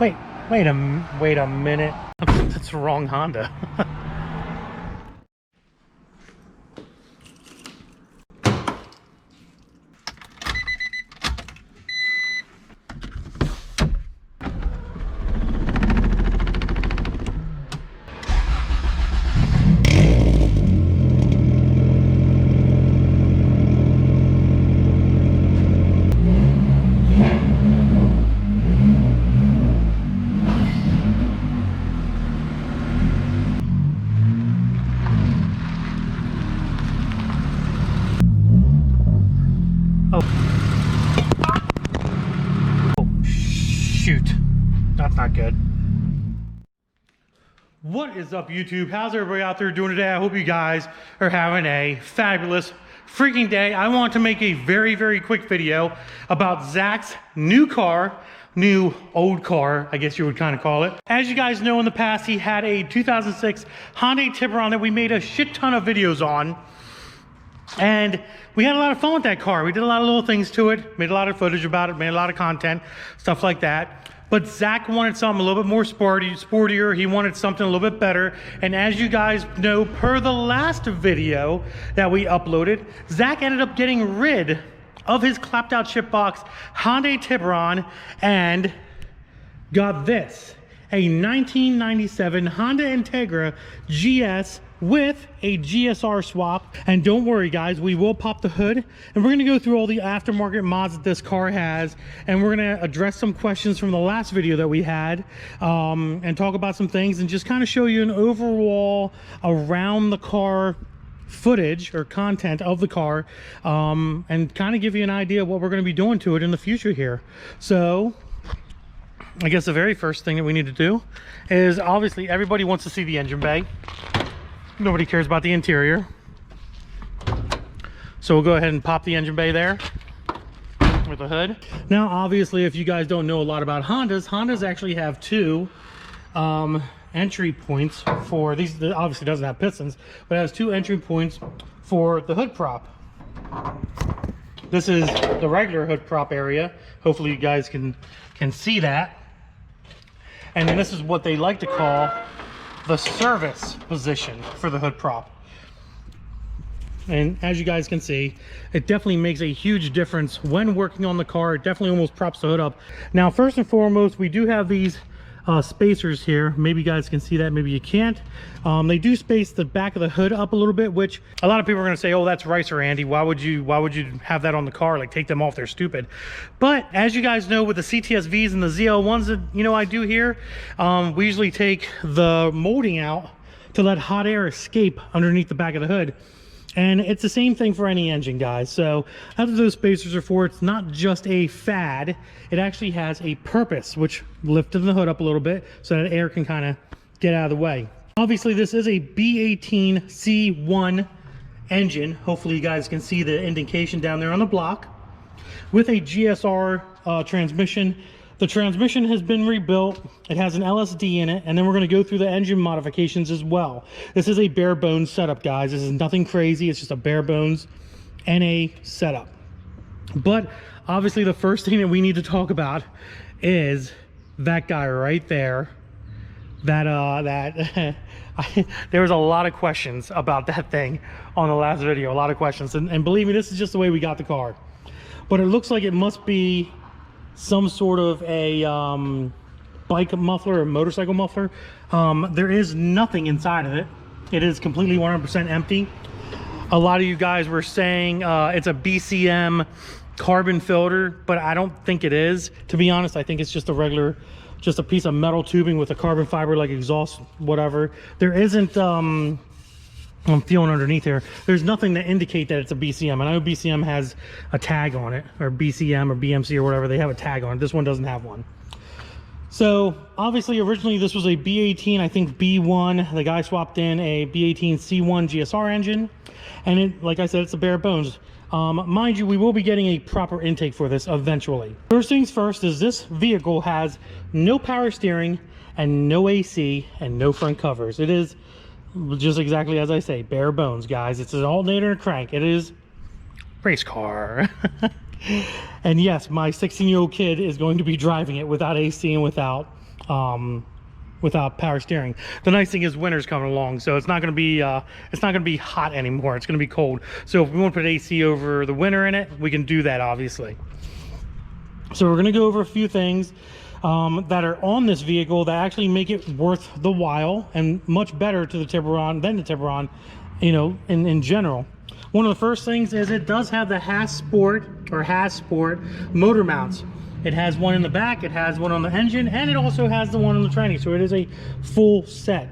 Wait a minute. That's the wrong Honda. Not good. What is up, YouTube? How's everybody out there doing today? I hope you guys are having a fabulous freaking day. I want to make a very quick video about Zach's new old car, I guess you would kind of call it. As you guys know, in the past, he had a 2006 Hyundai Tiburon that we made a shit ton of videos on. And we had a lot of fun with that car. We did a lot of little things to it, made a lot of footage about it, made a lot of content, stuff like that. But Zach wanted something a little bit more sportier. He wanted something a little bit better. And as you guys know, per the last video that we uploaded, Zach ended up getting rid of his clapped out chip box Hyundai Tiburon and got this, a 1997 Honda Integra GS with a GSR swap. And don't worry guys, we will pop the hood and we're going to go through all the aftermarket mods that this car has, and we're going to address some questions from the last video that we had, and talk about some things and just kind of show you an overall around the car footage or content of the car, and kind of give you an idea of what we're going to be doing to it in the future here. So I guess the very first thing that we need to do is, obviously everybody wants to see the engine bay. Nobody cares about the interior. So we'll go ahead and pop the engine bay there with the hood. Now, obviously, if you guys don't know a lot about Hondas actually have two entry points for these. It obviously doesn't have pistons, but it has two entry points for the hood prop. This is the regular hood prop area. Hopefully you guys can see that. And then this is what they like to call the service position for the hood prop. And as you guys can see, it definitely makes a huge difference when working on the car. It definitely almost props the hood up. Now, first and foremost, we do have these spacers here. Maybe you guys can see that, maybe you can't. They do space the back of the hood up a little bit, which a lot of people are going to say, oh, that's RICER, Andy. Why would you have that on the car? Like, take them off, they're stupid. But as you guys know, with the CTSVs and the ZL1s that I do here, we usually take the molding out to let hot air escape underneath the back of the hood. And it's the same thing for any engine, guys. So that's what those spacers are for. It's not just a fad. It actually has a purpose, which lifted the hood up a little bit so that air can kind of get out of the way. Obviously, this is a B18 C1 engine. Hopefully, you guys can see the indication down there on the block with a GSR transmission. The transmission has been rebuilt. It has an LSD in it, and then we're going to go through the engine modifications as well. This is a bare bones setup, guys. This is nothing crazy. It's just a bare bones NA setup. But obviously, the first thing that we need to talk about is that guy right there. There was a lot of questions about that thing on the last video. A lot of questions, and believe me, this is just the way we got the car. But it looks like it must be some sort of a bike muffler or motorcycle muffler. There is nothing inside of it. It is completely 100% empty. A lot of you guys were saying it's a BCM carbon filter, but I don't think it is. To be honest, I think it's just a regular, just a piece of metal tubing with a carbon fiber like exhaust, whatever. There isn't, I'm feeling underneath here, there's nothing to indicate that it's a BCM. And I know BCM has a tag on it, or BCM or BMC or whatever, they have a tag on it. This one doesn't have one. So obviously originally this was a B18, I think B1. The guy swapped in a B18 C1 GSR engine, and it, like I said, it's a bare bones. Mind you, we will be getting a proper intake for this eventually. First things first is this vehicle has no power steering and no AC and no front covers. It is just exactly as I say, bare bones, guys. It's an alternator and crank. It is race car. And yes, my 16-year-old kid is going to be driving it without AC and without without power steering. The nice thing is winter's coming along, so it's not going to be hot anymore. It's going to be cold. So if we want to put AC over the winter in it, we can do that, obviously. So we're going to go over a few things that are on this vehicle that actually make it worth the while and much better to the Tiburon than the Tiburon, you know, in general. One of the first things is it does have the Has Sport motor mounts. It has one in the back, it has one on the engine, and it also has the one on the tranny, so it is a full set.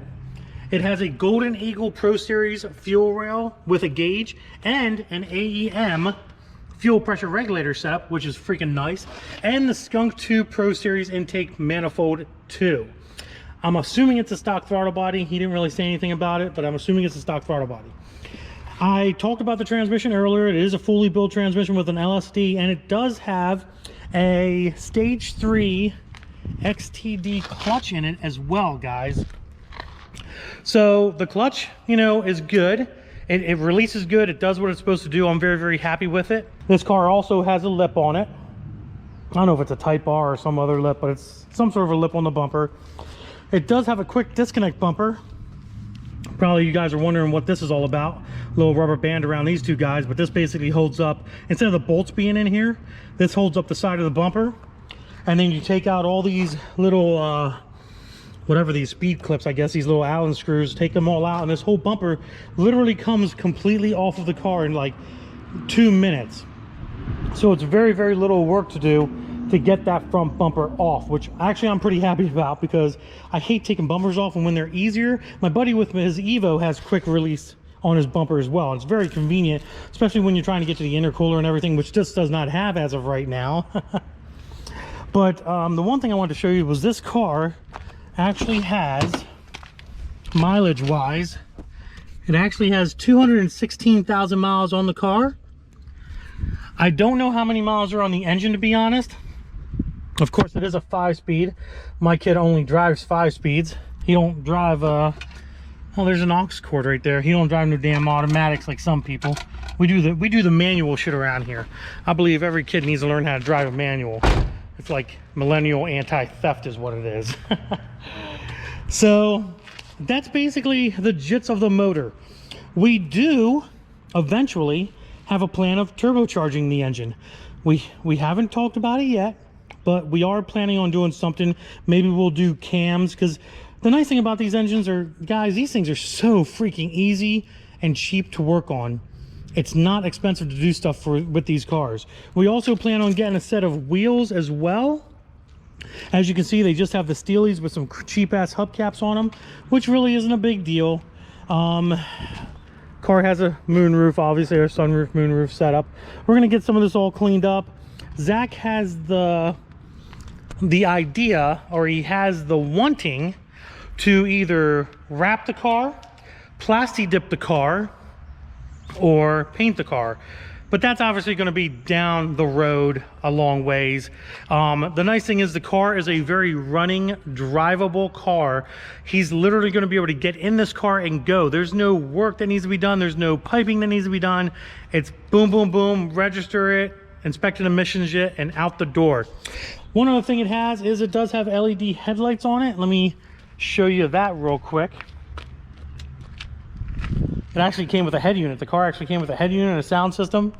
It has a Golden Eagle Pro Series fuel rail with a gauge and an AEM fuel pressure regulator setup, which is freaking nice, and the Skunk 2 Pro Series intake manifold 2. I'm assuming it's a stock throttle body. He didn't really say anything about it, but I'm assuming it's a stock throttle body. I talked about the transmission earlier. It is a fully built transmission with an LSD, and it does have a stage 3 XTD clutch in it as well, guys. So the clutch, you know, is good. It releases good. It does what it's supposed to do. I'm very, very happy with it. This car also has a lip on it. I don't know if it's a Type R or some other lip, but it's some sort of a lip on the bumper. It does have a quick disconnect bumper. Probably you guys are wondering what this is all about. A little rubber band around these two guys, but this basically holds up, instead of the bolts being in here, this holds up the side of the bumper. And then you take out all these little whatever these speed clips, I guess, these little Allen screws, take them all out, and this whole bumper literally comes completely off of the car in like 2 minutes. So it's very, very little work to do to get that front bumper off, which actually I'm pretty happy about, because I hate taking bumpers off, and when they're easier, my buddy with his Evo has quick release on his bumper as well. It's very convenient, especially when you're trying to get to the intercooler and everything, which this does not have as of right now. But the one thing I wanted to show you was this car actually has, mileage wise, it actually has 216,000 miles on the car. I don't know how many miles are on the engine, to be honest. Of course, it is a 5-speed. My kid only drives 5 speeds. He don't drive oh, there's an aux cord right there. He don't drive no damn automatics like some people. We do the manual shit around here. I believe every kid needs to learn how to drive a manual. It's like millennial anti-theft is what it is. So that's basically the gist of the motor. We do eventually have a plan of turbocharging the engine. We haven't talked about it yet, but we are planning on doing something. Maybe we'll do cams, because the nice thing about these engines are, guys, these things are so freaking easy and cheap to work on. It's not expensive to do stuff with these cars. We also plan on getting a set of wheels as well. As you can see, they just have the Steelies with some cheap ass hubcaps on them, which really isn't a big deal. Car has a moonroof, obviously, our sunroof, moonroof setup. We're gonna get some of this all cleaned up. Zach has the idea, or he has the wanting to either wrap the car, plasti dip the car, or paint the car. But that's obviously going to be down the road a long ways. The nice thing is the car is a very running, drivable car. He's literally going to be able to get in this car and go. There's no work that needs to be done. There's no piping that needs to be done. It's boom, boom, boom, register it, inspect an emissions yet, and out the door. One other thing it has is it does have LED headlights on it. Let me show you that real quick. It actually came with a head unit. The car actually came with a head unit and a sound system.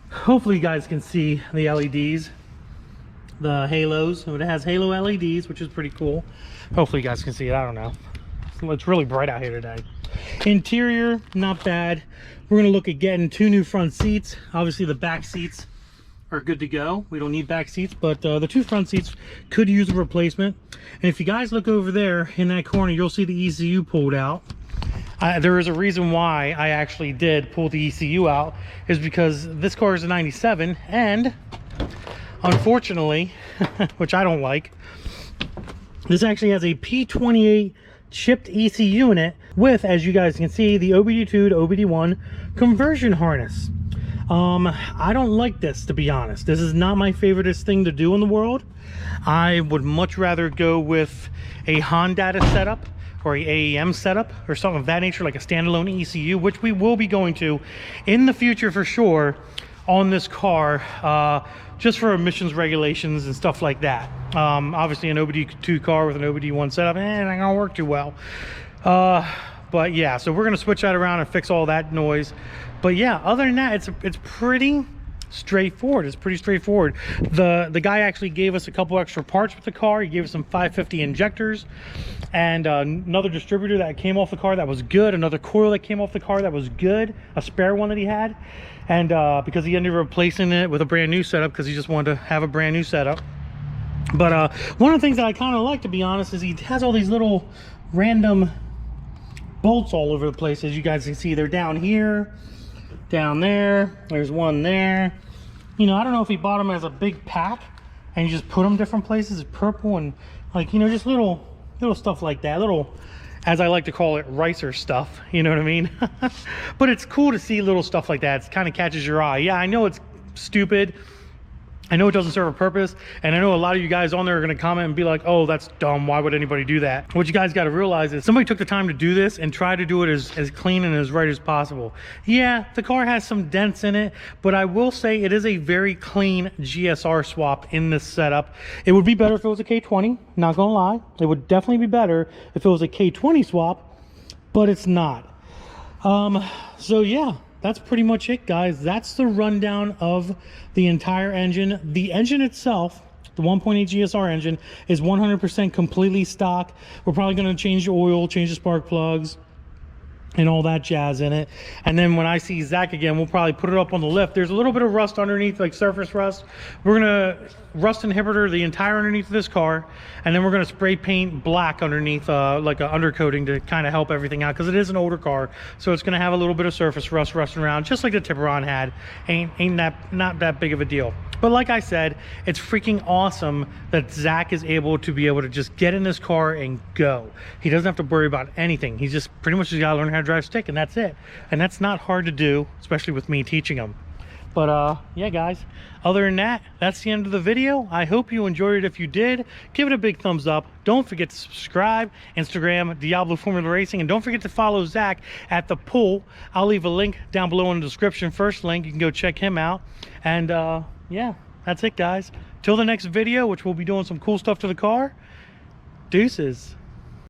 Hopefully you guys can see the LEDs, the halos. So it has halo LEDs, which is pretty cool. Hopefully you guys can see it. I don't know. It's really bright out here today. Interior, not bad. We're going to look at getting 2 new front seats. Obviously the back seats are good to go. We don't need back seats, but the 2 front seats could use a replacement. And if you guys look over there in that corner, you'll see the ECU pulled out. There is a reason why I actually did pull the ECU out, is because this car is a 97, and unfortunately, which I don't like, this actually has a P28 chipped ECU in it with, as you guys can see, the OBD2 to OBD1 conversion harness. I don't like this, to be honest. This is not my favoriteest thing to do in the world. I would much rather go with a Honda setup, or a AEM setup, or something of that nature, like a standalone ECU, which we will be going to in the future for sure. on this car, just for emissions regulations and stuff like that. Obviously an OBD2 car with an OBD1 setup, not gonna work too well. But yeah, so we're gonna switch that around and fix all that noise. But yeah, other than that, it's pretty straightforward. It's pretty straightforward. The guy actually gave us a couple extra parts with the car. He gave us some 550 injectors and another distributor that came off the car that was good, another coil that came off the car that was good, a spare one that he had, and because he ended up replacing it with a brand new setup because he just wanted to have a brand new setup. But one of the things that I kind of like, to be honest, is he has all these little random bolts all over the place. As you guys can see, they're down here, down there, there's one there. You know, I don't know if he bought them as a big pack and you just put them different places. It's purple and, like, you know, just little stuff like that, little, as I like to call it, RICERS stuff, you know what I mean? But it's cool to see little stuff like that. It kind of catches your eye. Yeah, I know it's stupid, I know it doesn't serve a purpose, and I know a lot of you guys on there are going to comment and be like, oh, that's dumb, why would anybody do that? What you guys got to realize is somebody took the time to do this and try to do it as clean and as right as possible. Yeah, the car has some dents in it, but I will say it is a very clean GSR swap in this setup. It would be better if it was a K20, not gonna lie. It would definitely be better if it was a K20 swap, but it's not. So yeah, that's pretty much it, guys. That's the rundown of the entire engine. The engine itself, the 1.8 GSR engine, is 100% completely stock. We're probably going to change the oil, change the spark plugs, and all that jazz in it. And then when I see Zach again, we'll probably put it up on the lift. There's a little bit of rust underneath, like surface rust. We're gonna rust inhibitor the entire underneath of this car, and then we're gonna spray paint black underneath, like an undercoating, to kind of help everything out, because it is an older car, so it's gonna have a little bit of surface rust rusting around, just like the Tiburon had. Not that big of a deal. But like I said, it's freaking awesome that Zach is able to just get in this car and go. He doesn't have to worry about anything. He's just pretty much just gotta learn how to drive stick, and that's it. And that's not hard to do, especially with me teaching him. But yeah, guys, other than that, that's the end of the video. I hope you enjoyed it. If you did, give it a big thumbs up. Don't forget to subscribe, Instagram, Diablo Formula Racing, and don't forget to follow Zach at The Pool. I'll leave a link down below in the description. First link, you can go check him out. And yeah, that's it, guys. Till the next video, which we'll be doing some cool stuff to the car. Deuces.